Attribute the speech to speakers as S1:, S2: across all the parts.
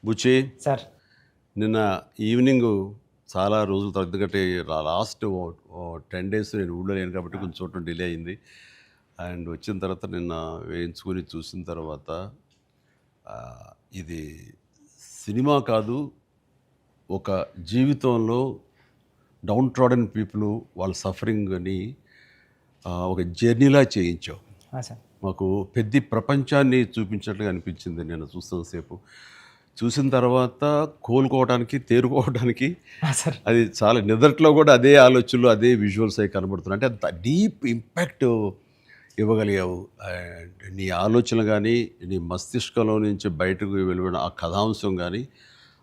S1: బుచ్చి
S2: sir.
S1: నిన్న evening చాలా రోజుల తర్వాత, ఎందుకంటే లాస్ట్ 10 days నేను ఊళ్ళో లేను కాబట్టి కొంచెం చూడటం డిలే అయింది. అండ్ వచ్చిన తర్వాత నిన్న వేయించుకొని చూసిన తర్వాత ఆ, ఇది సినిమా కాదు, ఒక జీవితంలో డౌన్ ట్రాడన్ పీపుల్ వాళ్ళ సఫరింగ్ అని ఒక జర్నీలా చేయించావు.
S2: సార్.
S1: మాకు పెద్ద ప్రపంచాన్ని చూపించినట్లుగా అనిపించింది నేను చూస్తున్నసేపు. చూసిన తర్వాత కోలుకోవడానికి, తేరుకోవడానికి
S2: సార్.
S1: అది చాలా నిద్రలో కూడా అదే ఆలోచనలు, అదే విజువల్స్ అవి కనబడుతున్నాయి. అంటే అంత డీప్ ఇంపాక్ట్ ఇవ్వగలిగావు. అండ్ నీ ఆలోచనలు కానీ, నీ మస్తిష్కంలో నుంచి బయటకు వెలువడిన ఆ కథాంశం కానీ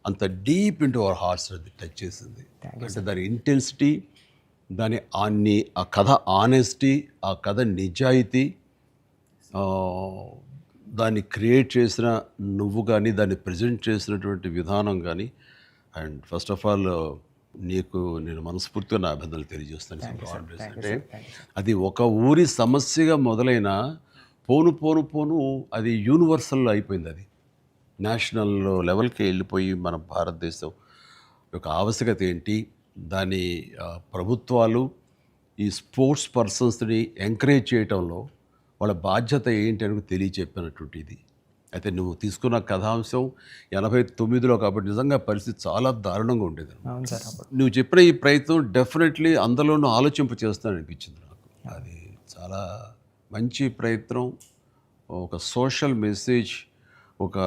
S1: అంత డీప్ ఇంటూ అవర్ హార్ట్స్ అది టచ్ చేసింది. అంటే దాని ఇంటెన్సిటీ, ఆ కథ ఆనెస్టీ, ఆ కథ నిజాయితీ, దాన్ని క్రియేట్ చేసిన నువ్వు కానీ, దాన్ని ప్రజెంట్ చేసినటువంటి విధానం కానీ, అండ్ ఫస్ట్ ఆఫ్ ఆల్ నీకు నేను మనస్ఫూర్తిగా నా అభినందనలు తెలియజేస్తాను. అంటే అది ఒక ఊరి సమస్యగా మొదలైన పోను పోను పోను అది యూనివర్సల్ అయిపోయింది. అది నేషనల్ లెవెల్కి వెళ్ళిపోయి మన భారతదేశం యొక్క ఆవశ్యకత ఏంటి, దాని ప్రభుత్వాలు ఈ స్పోర్ట్స్ పర్సన్స్ని ఎంకరేజ్ చేయటంలో వాళ్ళ బాధ్యత ఏంటి అని తెలియచెప్పినటువంటి ఇది. అయితే నువ్వు తీసుకున్న కథాంశం 89లో కాబట్టి నిజంగా పరిస్థితి చాలా దారుణంగా ఉండేది. నువ్వు చెప్పిన ఈ ప్రయత్నం డెఫినెట్లీ అందరిలోనూ ఆలోచింప చేస్తానని అనిపించింది నాకు. అది చాలా మంచి ప్రయత్నం. ఒక సోషల్ మెసేజ్, ఒక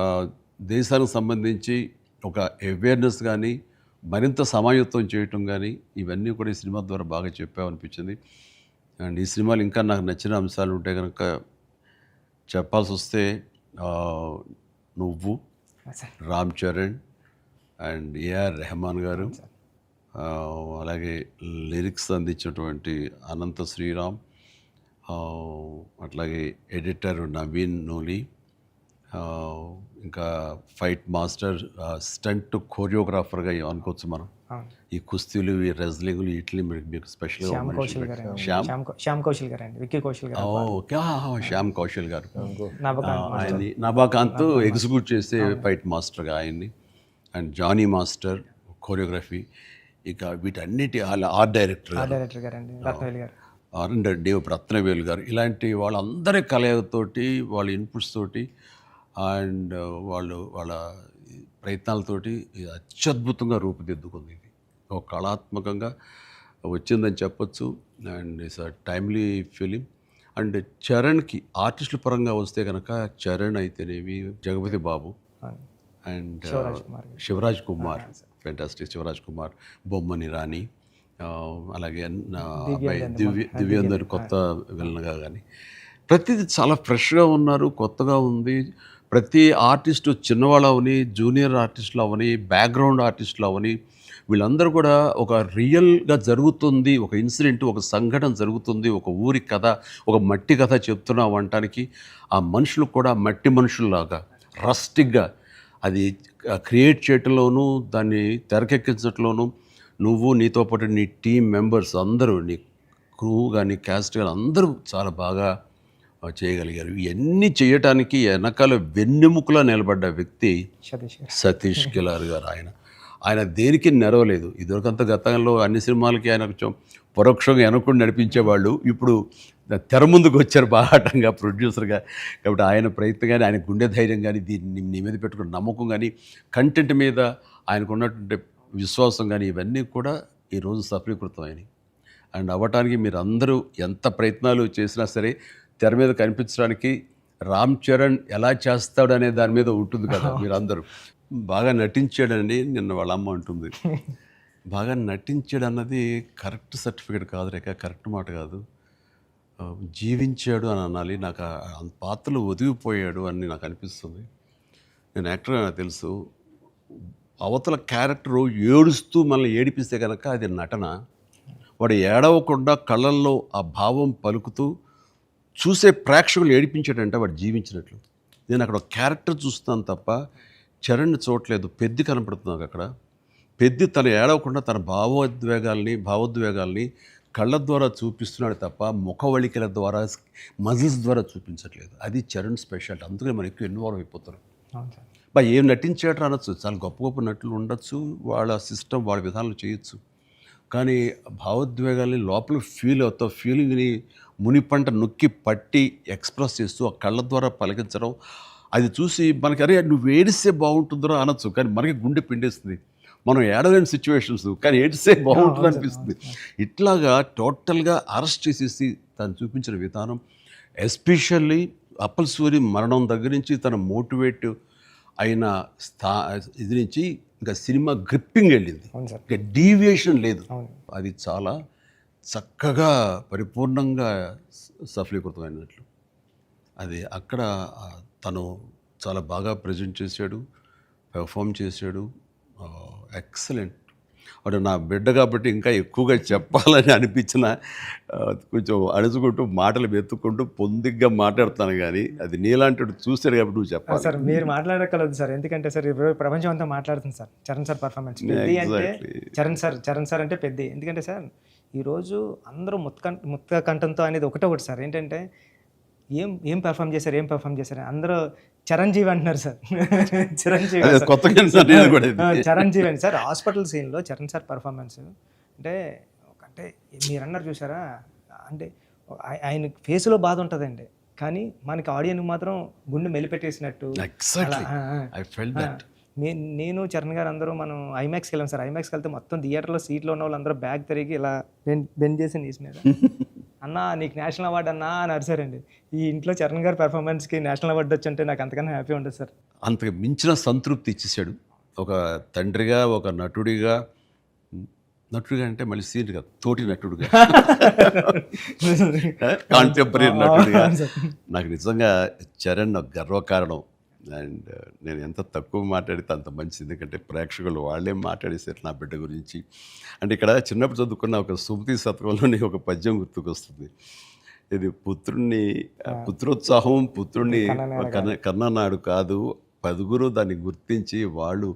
S1: దేశానికి సంబంధించి ఒక అవేర్నెస్ కానీ, మరింత సమాయత్తం చేయటం కానీ, ఇవన్నీ కూడా ఈ సినిమా ద్వారా బాగా చెప్పావనిపించింది. అండ్ ఈ సినిమాలు ఇంకా నాకు నచ్చిన అంశాలు ఉంటే కనుక చెప్పాల్సి వస్తే నువ్వు, రామ్ చరణ్ అండ్ ఏఆర్ రెహమాన్ గారు, అలాగే లిరిక్స్ అందించినటువంటి అనంత శ్రీరామ్, అట్లాగే ఎడిటర్ నవీన్ నూలి, ఇంకా ఫైట్ మాస్టర్, స్టంట్ కోరియోగ్రాఫర్గా అనుకోవచ్చు మనం. ఈ కుస్తీలు, ఈ రెజ్లింగ్లు, వీటిని మీకు స్పెషల్గా
S2: శ్యామ్ కౌశల్ గారు అండి, విక్కీ కౌశల్ గారు.
S1: శ్యామ్ కౌశల్ గారు ఆయన్ని, నభాకాంత్ ఎగ్జిక్యూట్ చేసే ఫైట్ మాస్టర్గా ఆయన్ని, అండ్ జానీ మాస్టర్ కోరియోగ్రఫీ, ఇక వీటన్నిటి ఆర్ట్ డైరెక్టర్ రత్నవేలు గారు, ఇలాంటి వాళ్ళందరి కలయికతోటి, వాళ్ళ ఇన్పుట్స్ తోటి అండ్ వాళ్ళ ప్రయత్నాలతోటి అత్యద్భుతంగా రూపుదిద్దుకుంది. ఇది ఒక కళాత్మకంగా వచ్చిందని చెప్పొచ్చు. And it's a timely film. And చరణ్కి ఆర్టిస్టుల పరంగా వస్తే కనుక చరణ్ అయితేనేమి, Jagapathi Babu and Shivarajkumar, fantastic Shivarajkumar, బొమ్మని రాణి, అలాగే అబ్బాయి దివ్యందర్ కొత్త విలన్గా కానీ ప్రతిదీ చాలా ఫ్రెష్గా ఉన్నారు, కొత్తగా ఉంది. ప్రతి ఆర్టిస్టు చిన్నవాళ్ళు అవని, జూనియర్ ఆర్టిస్టులు అవని, బ్యాక్గ్రౌండ్ ఆర్టిస్టులు అవని, వీళ్ళందరూ కూడా ఒక రియల్గా జరుగుతుంది, ఒక ఇన్సిడెంట్, ఒక సంఘటన జరుగుతుంది, ఒక ఊరి కథ, ఒక మట్టి కథ చెప్తున్నాం అనటానికి ఆ మనుషులు కూడా మట్టి మనుషుల్లాగా రస్టిక్గా అది క్రియేట్ చేయటంలోనూ, దాన్ని తెరకెక్కించడంలోనూ నువ్వు, నీతో పాటు నీ టీం మెంబర్స్ అందరూ, నీ క్రూ కానీ, క్యాస్ట్ కానీ అందరూ చాలా బాగా చేయగలిగారు. ఇవన్నీ చేయటానికి వెనకాల వెన్నెముకలా నిలబడ్డ వ్యక్తి సతీష్ కిలార్ గారు. ఆయన దేనికి నెరవలేదు. ఇదివరకంత గతంలో అన్ని సినిమాలకి ఆయన కొంచెం పరోక్షంగా వెనకుండా నడిపించేవాళ్ళు. ఇప్పుడు తెర ముందుకు వచ్చారు బాహాటంగా ప్రొడ్యూసర్గా. కాబట్టి ఆయన ప్రయత్నం కానీ, ఆయన గుండె ధైర్యం కానీ, దీన్ని నీ మీద పెట్టుకున్న నమ్మకం కానీ, కంటెంట్ మీద ఆయనకు ఉన్నటువంటి విశ్వాసం కానీ, ఇవన్నీ కూడా ఈరోజు సఫలీకృతమైనవి. అండ్ అవ్వటానికి మీరు అందరూ ఎంత ప్రయత్నాలు చేసినా సరే తెర మీద కనిపించడానికి రామ్ చరణ్ ఎలా చేస్తాడు అనే దాని మీద ఉంటుంది కదా. మీరు అందరూ బాగా నటించాడండి. నిన్న వాళ్ళ అమ్మ అంటుంది, బాగా నటించాడు అన్నది కరెక్ట్ సర్టిఫికేట్ కాదు రేఖ, కరెక్ట్ మాట కాదు. జీవించాడు అని అనాలి. నాకు ఆ పాత్రలో ఒదిగిపోయాడు అని నాకు అనిపిస్తుంది. నేను యాక్టర్గా నాకు తెలుసు. అవతల క్యారెక్టరు ఏడుస్తూ మనల్ని ఏడిపిస్తే కనుక అది నటన. వాడు ఏడవకుండా కళ్ళల్లో ఆ భావం పలుకుతూ చూసే ప్రేక్షకులు ఏడిపించాడంటే వాడు జీవించినట్లు. నేను అక్కడ ఒక క్యారెక్టర్ చూస్తాను తప్ప చరణ్ని చూడలేదు. పెద్ది కనపడుతున్నాను అక్కడ. పెద్ది తను ఏడవకుండా తన భావోద్వేగాల్ని కళ్ళ ద్వారా చూపిస్తున్నాడు తప్ప ముఖవళికల ద్వారా, మజిల్స్ ద్వారా చూపించట్లేదు. అది చరణ్ స్పెషాలిటీ. అందుకని మనం ఎక్కువ ఇన్వాల్వ్ అయిపోతారు. ఏం నటించాడు అనొచ్చు, చాలా గొప్ప గొప్ప నటులు ఉండొచ్చు, వాళ్ళ సిస్టమ్ వాళ్ళ విధానాలు చేయొచ్చు. కానీ భావోద్వేగాల్ని లోపల ఫీల్ అవుతా ఫీలింగ్ని మునిపంట నొక్కి పట్టి ఎక్స్ప్రెస్ చేస్తూ ఆ కళ్ళ ద్వారా పలికించడం, అది చూసి మనకి అరే నువ్వు ఏడిస్తే బాగుంటుందిరా అనొచ్చు, కానీ మనకి గుండె పిండేస్తుంది. మనం ఏడలేని సిచ్యువేషన్స్ కానీ ఏడిస్తే బాగుంటుంది అనిపిస్తుంది. ఇట్లాగా టోటల్గా అరెస్ట్ చేసేసి తను చూపించిన విధానం, ఎస్పెషల్లీ అప్పల్ సూరి మరణం దగ్గర నుంచి తన మోటివేట్ అయిన ఇది నుంచి ఇంకా సినిమా గ్రిప్పింగ్ వెళ్ళింది,
S2: అవును సార్.
S1: ఇంకా డీవియేషన్ లేదు.
S2: అవును.
S1: అది చాలా చక్కగా పరిపూర్ణంగా సఫలీకృతమైనట్లు. అది అక్కడ తను చాలా బాగా ప్రజెంట్ చేశాడు, పెర్ఫామ్ చేశాడు. ఎక్సలెంట్. అంటే నా బిడ్డ కాబట్టి ఇంకా ఎక్కువగా చెప్పాలని అనిపించిన కొంచెం అడుచుకుంటూ మాటలు వెతుక్కుంటూ పొందిగ్గా మాట్లాడుతాను, కానీ అది నీలాంటి చూశాడు కాబట్టి నువ్వు చెప్పాలి.
S2: సార్ మీరు మాట్లాడగలదు సార్, ఎందుకంటే సార్ ఇప్పుడు ప్రపంచం అంతా మాట్లాడుతుంది సార్ చరణ్ సార్ పర్ఫార్మెన్స్. పెద్ద అంటే చరణ్ సార్ అంటే పెద్ద. ఎందుకంటే సార్ ఈరోజు అందరూ ముత్త కంఠంతో అనేది ఒకటి సార్, ఏంటంటే ఏం పెర్ఫామ్ చేశారు అందరూ చిరంజీవి అంటున్నారు సార్. చిరంజీవి చిరంజీవి అండి సార్. హాస్పిటల్ సీన్లో చరణ్ సార్ పర్ఫార్మెన్స్ అంటే మీరు అన్నారు చూసారా, అంటే ఆయన ఫేస్లో బాధ ఉంటుందండి, కానీ మనకి ఆడియన్కి మాత్రం గుండె మెలిపెట్టేసినట్టు. నేను చరణ్ గారు అందరూ మనం ఐమాక్స్కి వెళ్ళాం సార్. ఐమాక్స్కి వెళ్తే మొత్తం థియేటర్లో సీట్లో ఉన్న వాళ్ళందరూ బ్యాగ్ తిరిగి ఇలా బెండ్ చేసి నీస్ మీద అన్నా నీకు నేషనల్ అవార్డు అన్నా అని అరిసారండి. ఈ ఇంట్లో చరణ్ గారి పెర్ఫార్మెన్స్కి నేషనల్ అవార్డు వచ్చి నాకు అంతకన్నా హ్యాపీ ఉంటుంది సార్.
S1: అంతకు మించిన సంతృప్తి ఇచ్చేసాడు. ఒక తండ్రిగా, ఒక నటుడిగా అంటే మళ్ళీ సీనియర్ కాదు, తోటి నటుడుగా, కాంటెంపరీ నటుడిగా నాకు నిజంగా చరణ్ గర్వకారణం. అండ్ నేను ఎంత తక్కువ మాట్లాడితే అంత మంచిది, ఎందుకంటే ప్రేక్షకులు వాళ్ళే మాట్లాడేసారు నా బిడ్డ గురించి. అంటే ఇక్కడ చిన్నప్పుడు చదువుకున్న ఒక సుమతి శతకంలోని ఒక పద్యం గుర్తుకొస్తుంది. ఇది పుత్రోత్సాహం పుత్రుణ్ణి కన్ననాడు కాదు, పదుగురు దాన్ని గుర్తించి వాళ్ళు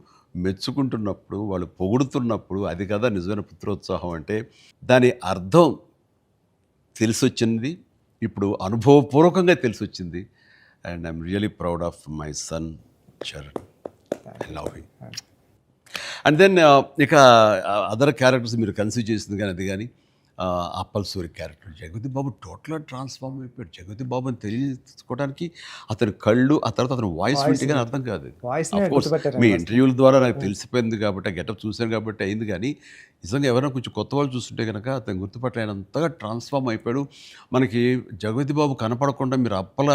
S1: మెచ్చుకుంటున్నప్పుడు, వాళ్ళు పొగుడుతున్నప్పుడు అది కదా నిజమైన పుత్రోత్సాహం అంటే. దాని అర్థం తెలిసొచ్చింది, ఇప్పుడు అనుభవపూర్వకంగా తెలిసొచ్చింది. And I'm really proud of my son, Charan. I love him. And then ఇక అదర్ క్యారెక్టర్స్ మీరు కన్సిడర్ చేసింది కానీ అది కానీ అప్పల్ సూరి క్యారెక్టర్ జగపతి బాబు టోటల్గా ట్రాన్స్ఫార్మ్ అయిపోయాడు. జగపతి బాబు అని తెలియకోవడానికి అతని కళ్ళు, ఆ తర్వాత అతని వాయిస్ వింటే కానీ అర్థం కాదు. మీ ఇంటర్వ్యూల ద్వారా నాకు తెలిసిపోయింది కాబట్టి, ఆ గెటప్ చూశాను కాబట్టి అయింది, కానీ నిజంగా ఎవరైనా కొంచెం కొత్త వాళ్ళు చూస్తుంటే కనుక అతను గుర్తుపట్టలేనంతగా ట్రాన్స్ఫార్మ్ అయిపోయాడు. మనకి జగపతి బాబు కనపడకుండా మీరు అప్పల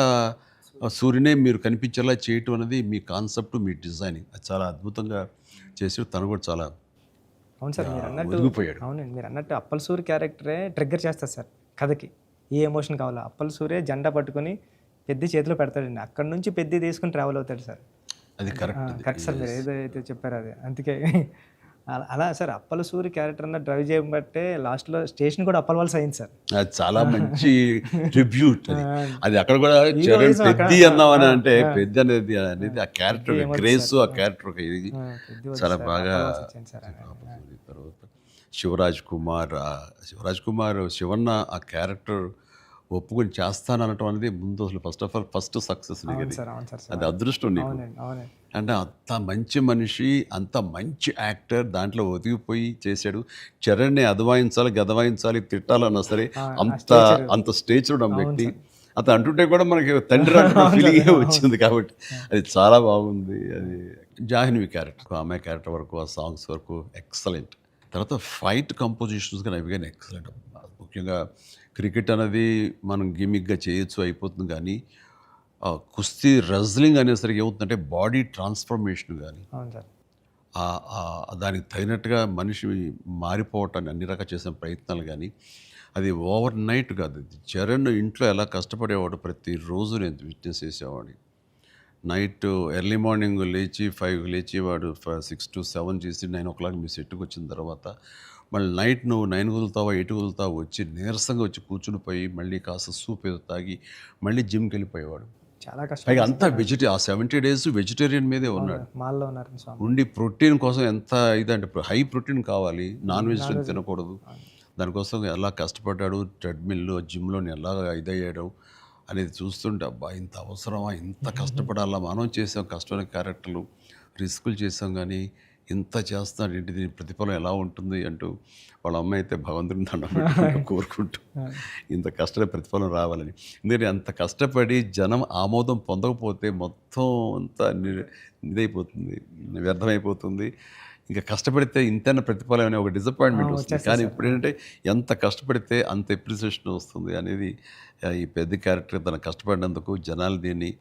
S1: సూర్యునే మీరు కనిపించేలా చేయటం అనేది మీ కాన్సెప్ట్, మీ డిజైనింగ్, అది చాలా అద్భుతంగా చేసి తను కూడా చాలా
S2: అవును సార్. మీరు అన్నట్టు అవునండి, మీరు అన్నట్టు అప్పల్ సూరి క్యారెక్టరే ట్రిగ్గర్ చేస్తారు సార్ కథకి. ఏ ఎమోషన్ కావాలో అప్పల్ సూరే జెండా పట్టుకొని పెద్ద చేతిలో పెడతాడండి, అక్కడ నుంచి పెద్ద తీసుకుని ట్రావెల్ అవుతాడు సార్.
S1: అది కరెక్ట్
S2: సార్, మీరు ఏదైతే చెప్పారో అది. అందుకే అలా సార్ అప్పల సూరి క్యారెక్టర్ అన్న డ్రైవ్ చేయబట్టే లాస్ట్లో స్టేషన్ కూడా అప్పల వాళ్ళ అయింది సార్.
S1: అది చాలా మంచి ట్రిబ్యూట్. అది అక్కడ కూడా చరణ్ పెద్ది అన్నామని అంటే పెద్ద అనేది ఆ క్యారెక్టర్ గ్రేస్, ఆ క్యారెక్టర్ ఇది చాలా బాగా. తర్వాత శివరాజ్ కుమార్ శివన్న ఆ క్యారెక్టర్ ఒప్పుకొని చేస్తాననటం అనేది ముందు అసలు ఫస్ట్ సక్సెస్ అది అదృష్టం నీకు. అంటే అంత మంచి మనిషి, అంత మంచి యాక్టర్, దాంట్లో ఒదిగిపోయి చేశాడు. చరణ్ని అదవాయించాలి, గదవాయించాలి, తిట్టాలన్నా సరే అంత స్టేజ్ ఉన్న వ్యక్తి. అతను అంటుంటే కూడా మనకి తండ్రి ఫీలింగే వచ్చింది కాబట్టి అది చాలా బాగుంది. అది జాహ్నవి క్యారెక్టర్, ఆమె క్యారెక్టర్ వరకు, ఆ సాంగ్స్ వరకు ఎక్సలెంట్. తర్వాత ఫైట్ కంపోజిషన్స్ కానీ అవి కానీ ఎక్సలెంట్. ముఖ్యంగా క్రికెట్ అనేది మనం గిమిక్గా చేయొచ్చు, అయిపోతుంది, కానీ కుస్తీ రెజ్లింగ్ అనేసరికి ఏమవుతుందంటే బాడీ ట్రాన్స్ఫర్మేషన్ కానీ దానికి తగినట్టుగా మనిషి మారిపోవటాన్ని అన్ని రకాల చేసిన ప్రయత్నాలు కానీ అది ఓవర్ నైట్ కాదు. చరణ్ ఇంట్లో ఎలా కష్టపడేవాడు, ప్రతిరోజు నేను విట్నెస్ చేసేవాడిని. నైట్ ఎర్లీ మార్నింగ్ లేచి 5 లేచి వాడు 6 to 7 చేసి 9 o'clock మీ సెట్కి వచ్చిన తర్వాత మళ్ళీ నైట్ నువ్వు 9 కుదులుతావా 8 కుదులుతావా వచ్చి నీరసంగా వచ్చి కూర్చుని పోయి మళ్ళీ కాస్త సూప్ ఏదో తాగి మళ్ళీ జిమ్కి వెళ్ళిపోయేవాడు.
S2: చాలా కష్టం.
S1: పైగా అంతా ఆ 70 days వెజిటేరియన్ మీదే ఉన్నాడు. ఉండి ప్రోటీన్ కోసం ఎంత ఇదంటే హై ప్రోటీన్ కావాలి, నాన్ వెజిటేరియన్ తినకూడదు. దానికోసం ఎలా కష్టపడ్డాడు, ట్రెడ్మిల్లో జిమ్లో ఎలా ఇదయ్యాడు. అనేది చూస్తుంటే అబ్బా ఇంత అవసరమా, ఇంత కష్టపడాలా, మనం చేసాం కష్టమైన క్యారెక్టర్లు, రిస్కులు చేసాం, కానీ ఇంత చేస్తున్నాడు ఏంటి, దీని ప్రతిఫలం ఎలా ఉంటుంది అంటూ వాళ్ళ అమ్మ అయితే భగవంతుని దండం పెట్టుకుంటూ కోరుకుంటూ ఇంత కష్టమైన ప్రతిఫలం రావాలని. ఎందుకంటే అంత కష్టపడి జనం ఆమోదం పొందకపోతే మొత్తం అంతా ఇదైపోతుంది, వ్యర్థమైపోతుంది. ఇంకా కష్టపడితే ఇంతైనా ప్రతిఫలం అనే ఒక డిసప్పాయింట్మెంట్ వస్తుంది. కానీ ఇప్పుడు ఏంటంటే ఎంత కష్టపడితే అంత ఎప్రిసియేషన్ వస్తుంది అనేది ఈ పెద్ద క్యారెక్టర్ తన కష్టపడినందుకు, జనాలు దీన్ని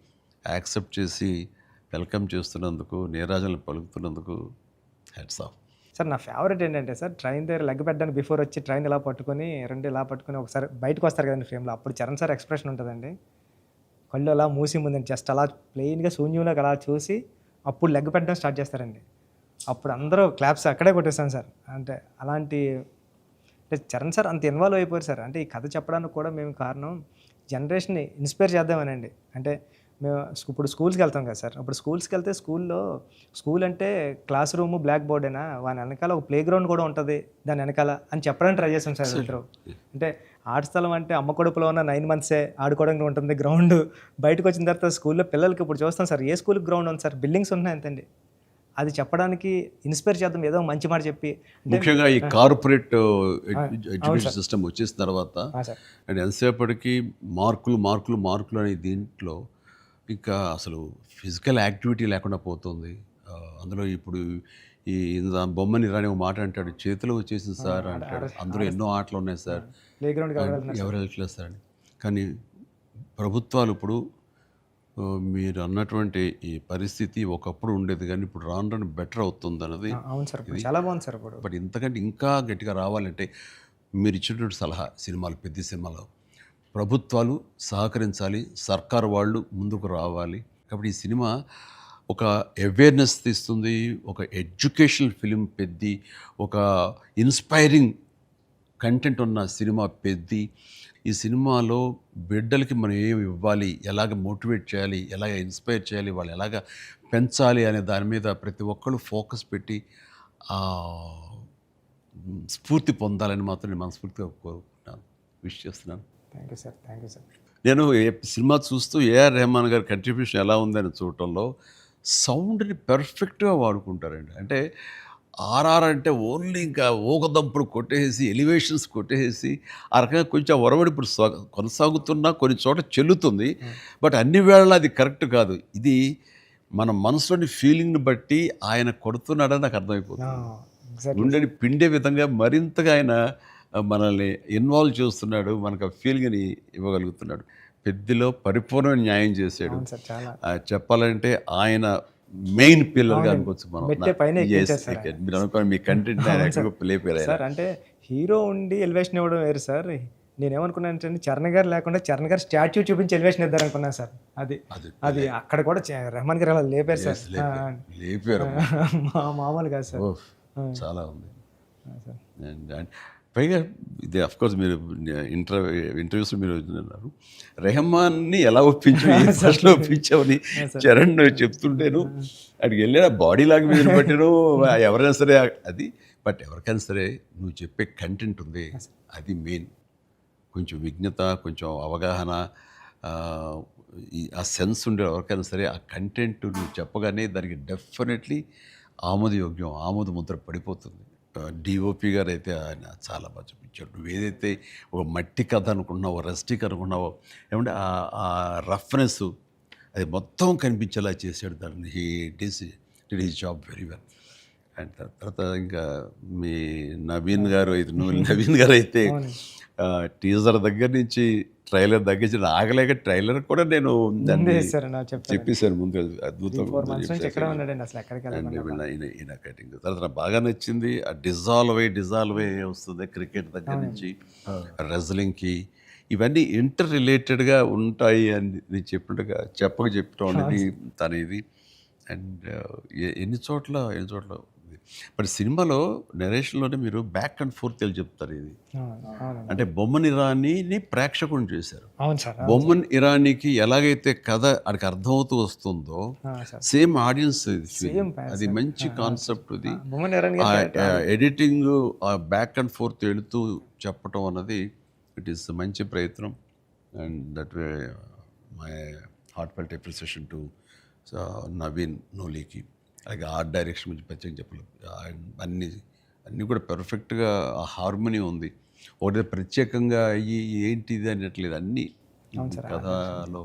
S1: యాక్సెప్ట్ చేసి వెల్కమ్ చేస్తున్నందుకు, నీరాజనలు పలుకుతున్నందుకు హ్యాట్స్ ఆఫ్.
S2: సార్ నా ఫేవరెట్ ఏంటంటే సార్, ట్రైన్ దగ్గర లెగ్ పెట్టడానికి బిఫోర్ వచ్చి ట్రైన్ ఇలా పట్టుకొని రెండు ఇలా పట్టుకొని ఒకసారి బయటకు వస్తారు కదండి ఫ్రేమ్లో, అప్పుడు చరణ్ సార్ ఎక్స్ప్రెషన్ ఉంటుందండి, కళ్ళు అలా మూసి ముందండి జస్ట్ అలా ప్లెయిన్గా శూన్యంలోకి అలా చూసి అప్పుడు లెగ్ పెట్టడం స్టార్ట్ చేస్తారండి. అప్పుడు అందరూ క్లాప్స్ అక్కడే కొట్టేస్తాను సార్. అంటే అలాంటి అంటే చరణ్ సార్ అంత ఇన్వాల్వ్ అయిపోయారు సార్. అంటే ఈ కథ చెప్పడానికి కూడా మేము కారణం జనరేషన్ని ఇన్స్పైర్ చేద్దామనండి. అంటే మేము ఇప్పుడు స్కూల్స్కి వెళ్తాం కదా సార్, అప్పుడు స్కూల్స్కి వెళ్తే స్కూల్ అంటే క్లాస్ రూమ్ బ్లాక్ బోర్డేనా, వాని వెనకాల ఒక ప్లే గ్రౌండ్ కూడా ఉంటుంది దాని వెనకాల అని చెప్పడానికి ట్రై చేస్తాం సార్ ఇద్దరు. అంటే ఆట స్థలం అంటే అమ్మ కడుపులో ఉన్న 9 months ఆడుకోవడానికి ఉంటుంది గ్రౌండ్. బయటకు వచ్చిన తర్వాత స్కూల్లో పిల్లలకి ఇప్పుడు చూస్తాం సార్, ఏ స్కూల్కి గ్రౌండ్ ఉంది సార్, బిల్డింగ్స్ ఉన్నాయి అంతండి. అది చెప్పడానికి ఇన్స్పైర్ చేద్దాం, ఏదో మంచి మాట చెప్పి.
S1: ముఖ్యంగా ఈ కార్పొరేట్ ఎడ్యుకేషన్ సిస్టమ్ వచ్చేసిన తర్వాత అండ్ ఎంతసేపటికి మార్కులు అనే దీంట్లో ఇంకా అసలు ఫిజికల్ యాక్టివిటీ లేకుండా పోతుంది. అందులో ఇప్పుడు ఈ బొమ్మని రాని ఒక మాట అంటాడు, చేతిలో వచ్చేసింది సార్ అంటాడు, అందులో ఎన్నో ఆటలు ఉన్నాయి సార్,
S2: ప్లే గ్రౌండ్
S1: ఎవరు వెళ్ళట్లేదు సార్ అని. కానీ ప్రభుత్వాలు ఇప్పుడు మీరు అన్నటువంటి ఈ పరిస్థితి ఒకప్పుడు ఉండేది, కానీ ఇప్పుడు రాను బెటర్ అవుతుంది అన్నది.
S2: అవును సార్, చాలా బాగుంది సార్ ఇప్పుడు.
S1: బట్ ఇంతకంటే ఇంకా గట్టిగా రావాలంటే మీరు ఇచ్చినటువంటి సలహా, సినిమాలు పెద్ద సినిమాలు ప్రభుత్వాలు సహకరించాలి, సర్కారు వాళ్ళు ముందుకు రావాలి. కాబట్టి ఈ సినిమా ఒక అవేర్నెస్ తీస్తుంది, ఒక ఎడ్యుకేషనల్ ఫిలిం పెద్ది, ఒక ఇన్స్పైరింగ్ కంటెంట్ ఉన్న సినిమా పెద్ది. ఈ సినిమాలో బిడ్డలకి మనం ఏమి ఇవ్వాలి, ఎలాగ మోటివేట్ చేయాలి, ఎలాగ ఇన్స్పైర్ చేయాలి, వాళ్ళు ఎలాగ పెంచాలి అనే దాని మీద ప్రతి ఒక్కళ్ళు ఫోకస్ పెట్టి స్ఫూర్తి పొందాలని మాత్రం నేను మనస్ఫూర్తిగా కోరుకుంటున్నాను, విష్ చేస్తున్నాను.
S2: Thank you sir, thank you sir.
S1: నేను సినిమా చూస్తూ ఏఆర్ రెహమాన్ గారి కంట్రిబ్యూషన్ ఎలా ఉందని చూడటంలో సౌండ్ని పెర్ఫెక్ట్గా వాడుకుంటారండి. అంటే ఆర్ఆర్ అంటే ఓన్లీ ఇంకా ఊకదంపుడు కొట్టేసి, ఎలివేషన్స్ కొట్టేసి ఆ రకంగా కొంచెం ఒరవడి ఇప్పుడు కొనసాగుతున్నా కొన్ని చోట చెల్లుతుంది. బట్ అన్ని వేళ అది కరెక్ట్ కాదు. ఇది మన మనసులోని ఫీలింగ్ని బట్టి ఆయన కొడుతున్నాడని నాకు అర్థమైపోతుంది. గుండెని పిండే విధంగా మరింతగా ఆయన మనల్ని ఇన్వాల్వ్ చేస్తున్నాడు, మనకు ఆ ఫీలింగ్ని ఇవ్వగలుగుతున్నాడు. పెద్దలో పరిపూర్ణమైన న్యాయం చేశాడు. చెప్పాలంటే ఆయన మెయిన్ పిల్లర్గా అనుకోవచ్చు మనం. మీరు అనుకోండి మీ కంటెంట్ లేపారు
S2: సార్. అంటే హీరో ఉండి ఎలివేషన్ ఇవ్వడం వేరు సార్. నేనేమనుకున్నాను, చరణ్ గారు లేకుండా చరణ్ గారు స్టాచ్యూ చూపించి ఎలివేషన్ ఇద్దారనుకున్నాను సార్. అది అక్కడ కూడా రెహమాన్ గారు అలా లేపారు సార్,
S1: లేపారు
S2: మామూలు కాదు సార్,
S1: చాలా ఉంది. పైగా ఇది అఫ్కోర్స్ మీరు ఇంటర్వ్యూస్లో మీరు అన్నారు రెహమాన్ని ఎలా ఒప్పించావని చరణ్ చెప్తుంటేను అక్కడికి వెళ్ళిన బాడీ లాంగ్వేజ్ బట్టిను ఎవరైనా సరే అది. బట్ ఎవరికైనా సరే నువ్వు చెప్పే కంటెంట్ ఉంది, అది మెయిన్. కొంచెం విజ్ఞత, కొంచెం అవగాహన, ఆ సెన్స్ ఉండే ఎవరికైనా సరే ఆ కంటెంట్ నువ్వు చెప్పగానే దానికి డెఫినెట్లీ ఆమోదయోగ్యం, ఆమోద ముద్ర పడిపోతుంది. డిఓపి గారు అయితే ఆయన చాలా బాగా చూపించాడు. నువ్వు ఏదైతే ఒక మట్టి కథ అనుకున్నావో, రస్టిక్ అనుకున్నావో, ఏమంటే ఆ రఫ్నెస్ అది మొత్తం కనిపించేలా చేశాడు. దాన్ని did his job very well. And తర్వాత ఇంకా మీ నవీన్ గారు అయితే టీజర్ దగ్గర నుంచి ట్రైలర్ దగ్గర నుంచి ఆగలేక ట్రైలర్ కూడా నేను చెప్పేశాను ముందు, అద్భుతంగా కటింగ్. తర్వాత నాకు బాగా నచ్చింది ఆ డిజాల్వ్ అయ్యి వస్తుంది క్రికెట్ దగ్గర నుంచి రెజ్లింగ్కి. ఇవన్నీ ఇంటర్ రిలేటెడ్గా ఉంటాయి అని నేను చెప్పినట్టుగా చెప్పడం అనేది తన ఇది. అండ్ ఎన్ని చోట్ల బట్ సినిమాలో నెరేషన్లోనే మీరు బ్యాక్ అండ్ ఫోర్త్ వెళ్ళి చెప్తారు. ఇది అంటే బొమ్మన్ ఇరానీని ప్రేక్షకుని చేశారు. బొమ్మన్ ఇరానీకి ఎలాగైతే కథ అక్కడికి అర్థమవుతూ వస్తుందో సేమ్ ఆడియన్స్ అది మంచి కాన్సెప్ట్. ఇది ఎడిటింగ్ బ్యాక్ అండ్ ఫోర్త్ వెళుతూ చెప్పటం అన్నది ఇట్ ఈస్ మంచి ప్రయత్నం. And that way my heartfelt appreciation to Naveen నోలీకి. అలాగే ఆర్ట్ డైరెక్షన్ గురించి ప్రత్యేకంగా చెప్పలేదు. అన్నీ కూడా పెర్ఫెక్ట్గా ఆ హార్మోనీ ఉంది. ఒకటి ప్రత్యేకంగా అయ్యి ఏంటిది అనట్లేదు, అన్నీ కథలో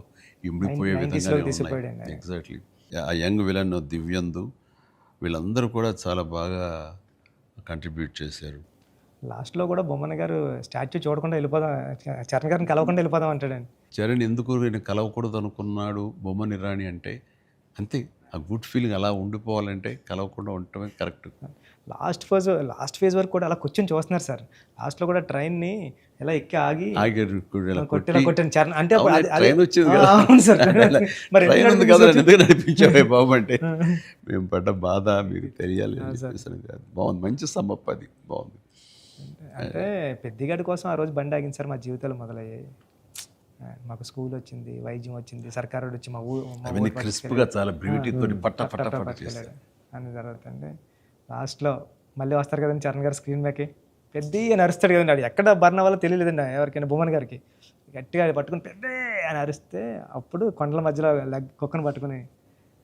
S1: ఇమిడిపోయే విధంగానే ఉన్నాయి. ఎగ్జాక్ట్లీ. ఆ యంగ్ విలన్ దివ్యందు వీళ్ళందరూ కూడా చాలా బాగా కంట్రిబ్యూట్ చేశారు.
S2: లాస్ట్లో కూడా బొమ్మన గారు స్టాచ్యూ చూడకుండా వెళ్ళిపోదాం, చరణ్ గారిని కలవకుండా వెళ్ళిపోదాం అంటాడండి.
S1: చరణ్ ఎందుకు నేను కలవకూడదు అనుకున్నాడు బొమ్మని రాణి అంటే అంతే. ఆ గుడ్ ఫీలింగ్ అలా ఉండిపోవాలంటే కలవకుండా ఉండటమే కరెక్ట్.
S2: లాస్ట్ ఫేజ్ వరకు కూడా అలా కూర్చొని చూస్తున్నారు సార్. లాస్ట్లో కూడా ట్రైన్ని ఎలా ఎక్కి ఆగి కొట్టాను చరణ్ అంటే
S1: ట్రైన్ వచ్చింది కదా,
S2: అవును సార్. మరి
S1: ట్రైన్ ఉంది కదా ఎందుకు నడిపించావే బాబు అంటే మేము పడ్డ బాధ మీకు తెలియాలి అని చెప్పేసి. బాగుంది, మంచి సమ్మప్, అది బాగుంది.
S2: అంటే పెద్దిగాడి కోసం ఆ రోజు బండి ఆగింది సార్. మా జీవితాలు మొదలయ్యాయి. మాకు స్కూల్ వచ్చింది, వైద్యం వచ్చింది, సర్కారు వచ్చి మా
S1: అవన్నీ క్రిస్ప్గా చాలా బ్యూటీతో పట్ట పట్ట పట్ట చేశారు
S2: అని జరుగుతుంది. లాస్ట్లో మళ్ళీ వస్తారు కదండి చరణ్ గారు స్క్రీన్ మీదకి, పెద్ద నరుస్తాడు కదండి. అది ఎక్కడ బర్ణ వల్ల తెలియలేదండి ఎవరికైనా. భువన్ గారికి గట్టిగా పట్టుకుని పెద్ద అని అరిస్తే అప్పుడు కొండల మధ్యలో కుక్కను పట్టుకుని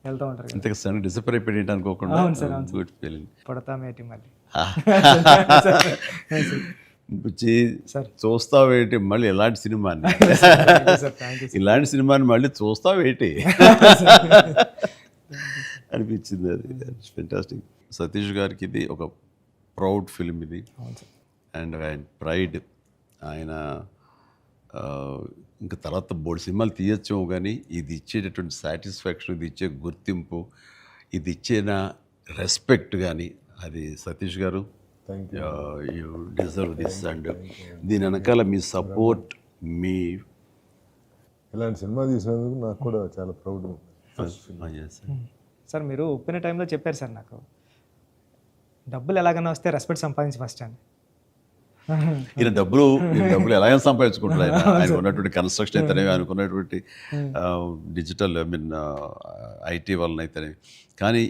S2: వెళ్తూ ఉంటారు.
S1: అంతే సడన్ డిసప్పర్ అయిపోయి అనుకోకుండా గుడ్ ఫీలింగ్.
S2: పుడతామేటి మళ్ళీ
S1: చూస్తావేంటి మళ్ళీ ఇలాంటి సినిమాని, ఇలాంటి సినిమాని మళ్ళీ చూస్తావేంటి అనిపించింది. అది ఫెంటాస్టిక్. సతీష్ గారికి ఇది ఒక ప్రౌడ్ ఫిల్మ్ ఇది. అండ్ ఆయన ప్రైడ్. ఆయన ఇంకా తర్వాత బోల్డ్ సినిమాలు తీయచ్చేమో కానీ ఇది ఇచ్చేటటువంటి సాటిస్ఫాక్షన్, ఇది ఇచ్చే గుర్తింపు, ఇది ఇచ్చిన రెస్పెక్ట్ కానీ అది సతీష్ గారు యూ డిజర్వ్ దిస్. అండ్ దీని వెనకాల మీ సపోర్ట్, మీ
S3: ఇలాంటి సినిమా తీసినందుకు నాకు కూడా చాలా ప్రౌడ్.
S2: సార్ మీరు ఒప్పిన టైంలో చెప్పారు సార్ నాకు, డబ్బులు ఎలాగైనా వస్తే రెస్పెక్ట్ సంపాదించి ఫస్ట్ అని.
S1: ఈయన డబ్బులు ఎలాగైనా సంపాదించుకుంటారు. ఆయన ఉన్నటువంటి కన్స్ట్రక్షన్ అయితేనేవి, అనుకున్నటువంటి డిజిటల్ ఐటీ వలన అయితేనేవి. కానీ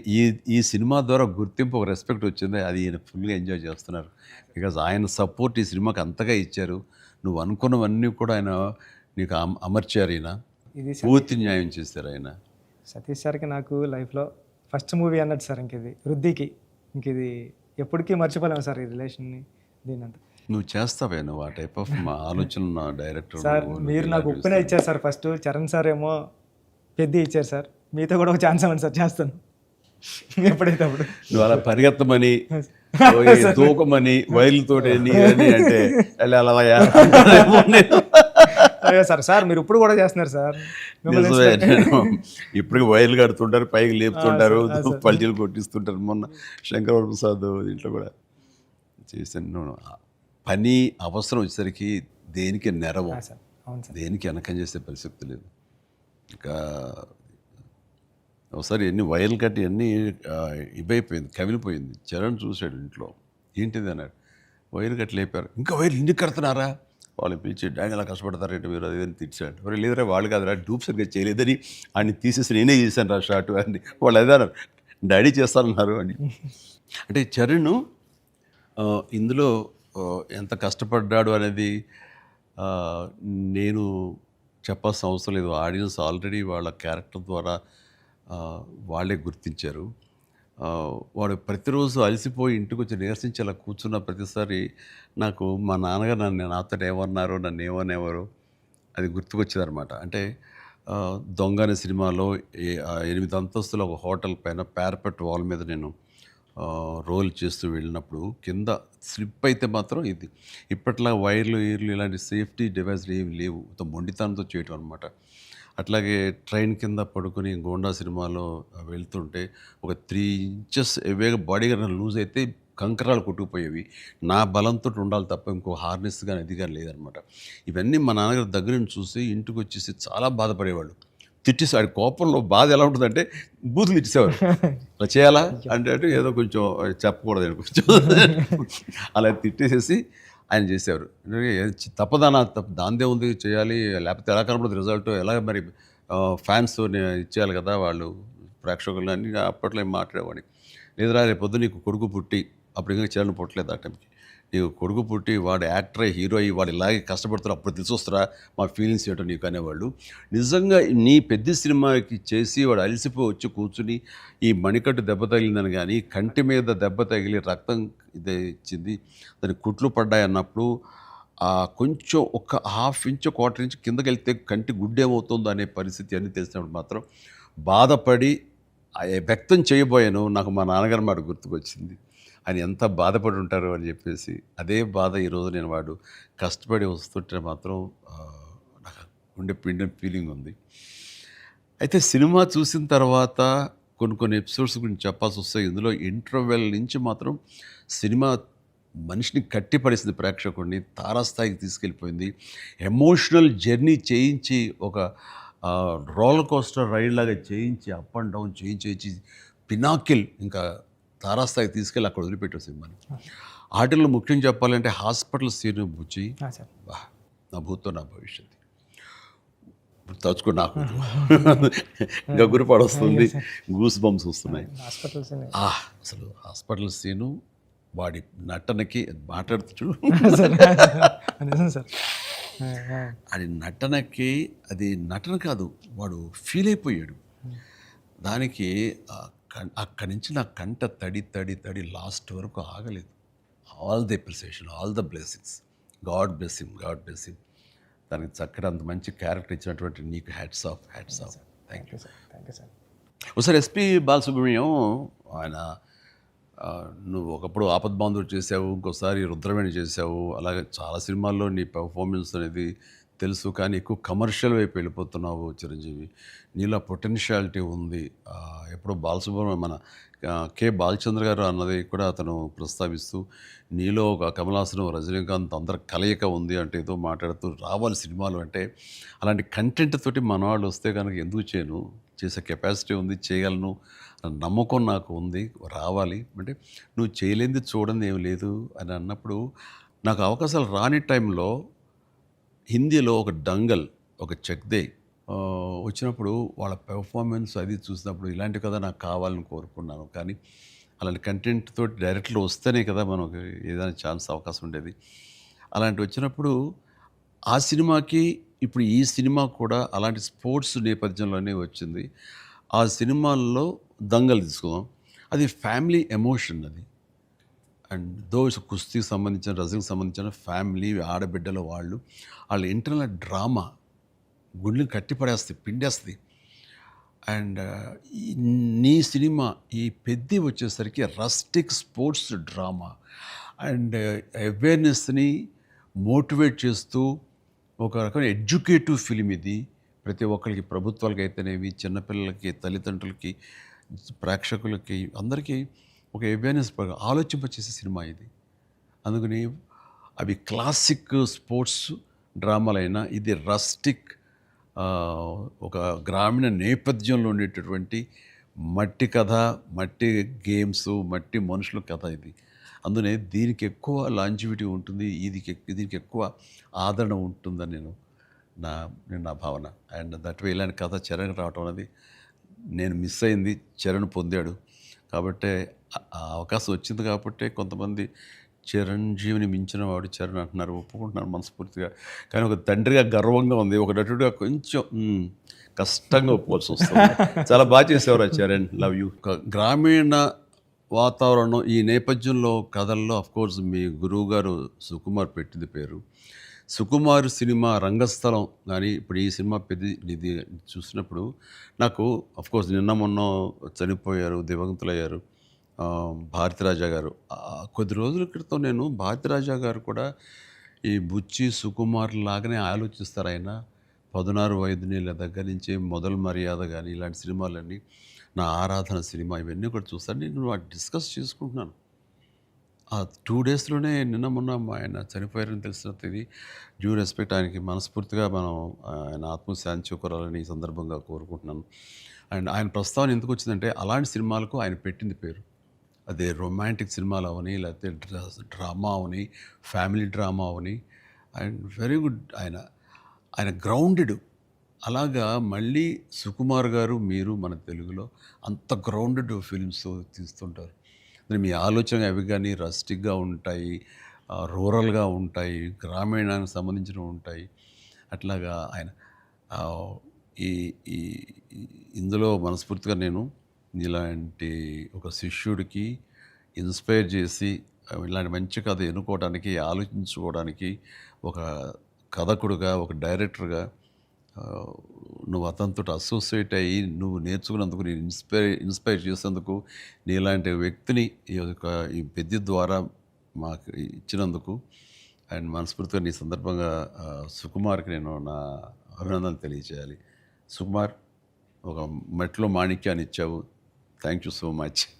S1: ఈ సినిమా ద్వారా గుర్తింపు, ఒక రెస్పెక్ట్ వచ్చింది. అది ఈయన ఫుల్గా ఎంజాయ్ చేస్తున్నారు. బికాజ్ ఆయన సపోర్ట్ ఈ సినిమాకి అంతగా ఇచ్చారు. నువ్వు అనుకున్నవన్నీ కూడా ఆయన నీకు అమర్చారు. ఈయన పూర్తి న్యాయం చేశారు ఆయన.
S2: సతీష్ సార్కి నాకు లైఫ్లో ఫస్ట్ మూవీ అన్నట్టు సార్. ఇది వృద్ధికి ఇది ఎప్పటికీ మర్చిపోలేము సార్, ఈ రిలేషన్ని. దీనంతా
S1: నువ్వు చేస్తావే, నువ్వు ఆ type of director director
S2: sir. మీరు నాకు ఉప్పునే ఇచ్చారు సార్ ఫస్ట్. చరణ్ సార్ ఏమో పెద్ద ఇచ్చారు సార్. మీతో కూడా ఒక ఛాన్స్ అవ్వండి సార్, చేస్తాను ఎప్పుడైతే అప్పుడు.
S1: నువ్వు అలా పరిగెత్తమని, దూకమని, వైర్లతోటి అంటే
S2: సార్. సార్ మీరు ఇప్పుడు కూడా చేస్తున్నారు సార్.
S1: ఇప్పటికి వైర్లు కడుతుంటారు, పైకి లేపుతుంటారు, పల్టీలు కొట్టిస్తుంటారు. మొన్న శంకర ప్రసాద్ దీంట్లో కూడా చేశాను. పని అవసరం వచ్చేసరికి దేనికి నెరవం, దేనికి వెనకం చేసే పరిస్థితి లేదు. ఇంకా ఒకసారి ఎన్ని వైర్లు కట్టి అన్నీ ఇవైపోయింది, కవిలిపోయింది. చరణ్ చూశాడు ఇంట్లో, ఏంటిది అన్నాడు. వైర్లు కట్టి లేపారు. ఇంకా వైర్లు ఇంటికి కడుతున్నారా? వాళ్ళు పిలిచి డాంగ్ ఎలా కష్టపడతారంటే మీరు అది అని తిట్టాడు. మరి లేదురా వాళ్ళు కాదురా, డూప్ సరిగ్గా చేయలేదని ఆయన తీసేసి నేనే చేశాను రా షార్ట్ అని వాళ్ళు అదే డాడీ చేస్తారన్నారు అని. అంటే చరణ్ ఇందులో ఎంత కష్టపడ్డాడు అనేది నేను చెప్పాల్సిన అవసరం లేదు. ఆడియన్స్ ఆల్రెడీ వాళ్ళ క్యారెక్టర్ ద్వారా వాళ్ళే గుర్తించారు. వాడు ప్రతిరోజు అలసిపోయి ఇంటికి వచ్చి నీరసించి అలా కూర్చున్న ప్రతిసారి నాకు మా నాన్నగారు నాతో ఏమన్నారో, నన్ను ఏమనేవారో అది గుర్తుకొచ్చేదనమాట. అంటే దొంగ అనే సినిమాలో 8 అంతస్తుల ఒక హోటల్ పైన పారపెట్ వాల్ మీద నేను రోల్ చేస్తూ వెళ్ళినప్పుడు కింద స్లిప్ అయితే మాత్రం ఇది ఇప్పట్లా వైర్లు ఇలాంటి సేఫ్టీ డివైస్లు ఏమి లేవు. మొండితనంతో చేయటం అనమాట. అట్లాగే ట్రైన్ కింద పడుకొని గోండా సినిమాలో వెళ్తుంటే ఒక 3 ఇంచెస్ ఎవేగా బాడీగా లూజ్ అయితే కంకరాలు కొట్టుకుపోయేవి. నా బలంతో ఉండాలి తప్ప ఇంకో హార్నెస్ కానీ అది కానీ లేదనమాట. ఇవన్నీ మా నాన్నగారి దగ్గర నుంచి చూసి ఇంటికి వచ్చేసి చాలా బాధపడేవాళ్ళు. తిట్టేసాడు. కోపంలో బాధ ఎలా ఉంటుందంటే బూతులు తిట్టేసేవారు. అలా చేయాలా అంటే ఏదో కొంచెం చెప్పకూడదు కొంచెం అలా తిట్టేసేసి ఆయన చేసేవారు. తప్పదనా దాందే ఉంది చేయాలి, లేకపోతే ఎలా కనపడదు రిజల్ట్, ఎలా మరి ఫ్యాన్స్ ఇచ్చేయాలి కదా వాళ్ళు ప్రేక్షకులు అని అప్పట్లో ఏం మాట్లాడేవాడిని. లేదురా రేపు పొద్దు నీకు కొడుకు పుట్టి, అప్పుడు ఇంకా చరణ్ పుట్టలేదు ఆ టైంకి, నీకు కొడుకు పుట్టి వాడు యాక్టర్ హీరో అయ్యి వాడు ఇలాగే కష్టపడుతారు అప్పుడు తెలిసి వస్తారా మా ఫీలింగ్స్ ఏంటో నీకు అనేవాళ్ళు. నిజంగా నీ పెద్ద సినిమాకి చేసి వాడు అలసిపోయి వచ్చి కూర్చుని ఈ మణికట్టు దెబ్బ తగిలిందని కానీ కంటి మీద దెబ్బ తగిలి రక్తం ఇదే ఇచ్చింది దానికి కుట్లు పడ్డాయి అన్నప్పుడు కొంచెం ఒక హాఫ్ ఇంచు క్వార్టర్ ఇంచు కిందకి వెళ్తే కంటి గుడ్డేమవుతుందో అనే పరిస్థితి అన్నీ తెలిసినప్పుడు మాత్రం బాధపడి వ్యక్తం చేయబోయాను. నాకు మా నాన్నగారు మాట గుర్తుకొచ్చింది. ఆయన ఎంత బాధపడి ఉంటారు అని చెప్పేసి అదే బాధ ఈరోజు నేను వాడు కష్టపడి వస్తుంటే మాత్రం నాకు ఉండే పిండిన ఫీలింగ్ ఉంది. అయితే సినిమా చూసిన తర్వాత కొన్ని ఎపిసోడ్స్ గురించి చెప్పాల్సి వస్తాయి. ఇందులో ఇంటర్వెల్ నుంచి మాత్రం సినిమా మనిషిని కట్టిపడేసింది, ప్రేక్షకుడిని తారాస్థాయికి తీసుకెళ్ళిపోయింది. ఎమోషనల్ జర్నీ చేయించి ఒక రోలర్ కోస్టర్ రైడ్ లాగా చేయించి అప్ అండ్ డౌన్ చేయించి పినాకిల్ ఇంకా తారాస్థాయికి తీసుకెళ్ళి అక్కడ వదిలిపెట్టారు సినిమాని. ఆటల్లో ముఖ్యం చెప్పాలంటే హాస్పిటల్ సీన్ బుచ్చి నా భూతో నా భవిష్యత్తు తలుచుకో నాకు ఇంకా గురిపాడు వస్తుంది, గూస్ బంప్స్ వస్తున్నాయి. అసలు హాస్పిటల్ సీను వాడి నటనకి మాట్లాడుతూ అది నటనకి అది నటన కాదు, వాడు ఫీల్ అయిపోయాడు దానికి. అక్కడి నుంచి నా కంట తడి తడి తడి లాస్ట్ వరకు ఆగలేదు. All the appreciation, all the blessings, God bless him, God bless him. దానికి చక్కగా అంత మంచి క్యారెక్టర్ ఇచ్చినటువంటి నీకు hats off, hats off. Thank you sir. ఒకసారి ఎస్పి బాలసుబ్రహ్మణ్యం ఆయన నువ్వు ఒకప్పుడు ఆపద్బాంధవుడు చేసావు, ఇంకోసారి రుద్రవేణి చేసావు, అలాగే చాలా సినిమాల్లో నీ పెర్ఫార్మెన్స్ అనేది తెలుసు. కానీ ఎక్కువ కమర్షియల్ వైపు వెళ్ళిపోతున్నావు చిరంజీవి. నీలో పొటెన్షియాలిటీ ఉంది. ఎప్పుడో బాలసుబ్రహ్మణ్యం మన కె బాలచంద్ర గారు అన్నది కూడా అతను ప్రస్తావిస్తూ నీలో ఒక కమలాసనం రజనీకాంత్ అందరి కలయిక ఉంది అంటే ఏదో మాట్లాడుతూ రావాలి సినిమాలు అంటే. అలాంటి కంటెంట్ తోటి మనవాళ్ళు వస్తే కనుక ఎందుకు చేయను, చేసే కెపాసిటీ ఉంది, చేయగలను నమ్మకం నాకు ఉంది, రావాలి అంటే. నువ్వు చేయలేనిది చూడండి ఏం లేదు అని అన్నప్పుడు నాకు అవకాశాలు రాని టైంలో హిందీలో ఒక డంగల్, ఒక చెక్దే వచ్చినప్పుడు వాళ్ళ పెర్ఫార్మెన్స్ అది చూసినప్పుడు ఇలాంటి కదా నాకు కావాలని కోరుకున్నాను. కానీ అలాంటి కంటెంట్ తోటి డైరెక్ట్లో వస్తేనే కదా మనకు ఏదైనా ఛాన్స్ అవకాశం ఉండేది. అలాంటి వచ్చినప్పుడు ఆ సినిమాకి ఇప్పుడు ఈ సినిమా కూడా అలాంటి స్పోర్ట్స్ నేపథ్యంలోనే వచ్చింది. ఆ సినిమాల్లో దంగల్ తీసుకుందాం, అది ఫ్యామిలీ ఎమోషన్ అది. అండ్ దోస్ కుస్తీకి సంబంధించిన, రజనీకి సంబంధించిన ఫ్యామిలీ ఆడబిడ్డల వాళ్ళ ఇంటర్నల్ డ్రామా గుండెని కట్టిపడేస్తుంది, పిండేస్తుంది. అండ్ నీ సినిమా ఈ పెద్ద వచ్చేసరికి రస్టిక్ స్పోర్ట్స్ డ్రామా అండ్ అవేర్నెస్ని మోటివేట్ చేస్తూ ఒక రకమైన ఎడ్యుకేటివ్ ఫిలిం ఇది. ప్రతి ఒక్కరికి, ప్రభుత్వాలకి అయితేనేవి, చిన్నపిల్లలకి, తల్లిదండ్రులకి, ప్రేక్షకులకి అందరికీ ఒక అవేర్నెస్ ఆలోచింపచేసే సినిమా ఇది. అందుకని అవి క్లాసిక్ స్పోర్ట్స్ డ్రామాలైనా ఇది రస్టిక్ ఒక గ్రామీణ నేపథ్యంలో ఉండేటటువంటి మట్టి కథ, మట్టి గేమ్స్, మట్టి మనుషుల కథ ఇది. అందునే దీనికి ఎక్కువ లాంజివిటీ ఉంటుంది, దీనికి ఎక్కువ ఆదరణ ఉంటుందని నా భావన. అండ్ దట్ వే ఇలాంటి కథ చరణ్ రావటం అనేది నేను మిస్ అయింది, చరణ్ పొందాడు. కాబట్టి ఆ అవకాశం వచ్చింది కాబట్టి కొంతమంది చిరంజీవిని మించిన వాడు చరణ్ అంటున్నారు, ఒప్పుకుంటున్నారు మనస్ఫూర్తిగా. కానీ ఒక తండ్రిగా గర్వంగా ఉంది, ఒక నటుడిగా కొంచెం కష్టంగా ఒప్పుకోవాల్సి వస్తుంది. చాలా బాగా చేసేవారు చరణ్, లవ్ యూ. గ్రామీణ వాతావరణం ఈ నేపథ్యంలో కథల్లో అఫ్కోర్స్ మీ గురువు గారు సుకుమార్ పెట్టింది పేరు. సుకుమార్ సినిమా రంగస్థలం కానీ ఇప్పుడు ఈ సినిమా ఇది చూసినప్పుడు నాకు అఫ్కోర్స్ నిన్న మొన్న చనిపోయారు, దివంగతులయ్యారు భారతిరాజా గారు. కొద్ది రోజుల క్రితం నేను భారతిరాజా గారు కూడా ఈ బుచ్చి సుకుమార్ లాగానే ఆలోచిస్తారు. ఆయన 16 వయదునీళ్ళ దగ్గర నుంచి మొదలు మర్యాద కానీ ఇలాంటి సినిమాలన్నీ, నా ఆరాధన సినిమా ఇవన్నీ కూడా చూస్తాను. నేను డిస్కస్ చేసుకుంటున్నాను. ఆ 2 డేస్లోనే నిన్న మొన్న ఆయన చనిపోయారని తెలిసిన ఇది డ్యూ రెస్పెక్ట్ ఆయనకి మనస్ఫూర్తిగా మనం ఆయన ఆత్మశాంతి చేకూరాలని ఈ సందర్భంగా కోరుకుంటున్నాను. అండ్ ఆయన ప్రస్తావన ఎందుకు వచ్చిందంటే అలాంటి సినిమాలకు ఆయన పెట్టింది పేరు. అదే రొమాంటిక్ సినిమాలు అవని, లేకపోతే drama Avani, family drama Avani. And very good. ఆయన గ్రౌండెడ్. అలాగా మళ్ళీ సుకుమార్ గారు మీరు మన తెలుగులో అంత గ్రౌండెడ్ ఫిల్మ్స్ తీస్తుంటారు. మీ ఆలోచన అవి కానీ రస్టిక్గా ఉంటాయి, రూరల్గా ఉంటాయి, గ్రామీణానికి సంబంధించినవి ఉంటాయి. అట్లాగా ఆయన ఆ, ఈ ఈ ఇందులో మనస్ఫూర్తిగా నేను ఇలాంటి ఒక శిష్యుడికి ఇన్స్పైర్ చేసి ఇలాంటి మంచి కథ ఎన్నుకోవడానికి, ఆలోచించుకోవడానికి ఒక కథకుడుగా, ఒక డైరెక్టర్గా ఆ, నువ్వు అతనితో అసోసియేట్ అయ్యి నువ్వు నేర్చుకున్నందుకు, నేను ఇన్స్పైర్ చేసేందుకు, నీలాంటి వ్యక్తిని ఈ పెద్ద ద్వారా మాకు ఇచ్చినందుకు అండ్ మనస్ఫూర్తిగా నీ సందర్భంగా సుకుమార్కి నేను నా అభినందనలు తెలియజేయాలి. సుకుమార్, ఒక మెట్లో మాణిక్యాన్ని ఇచ్చావు. Thank you so much.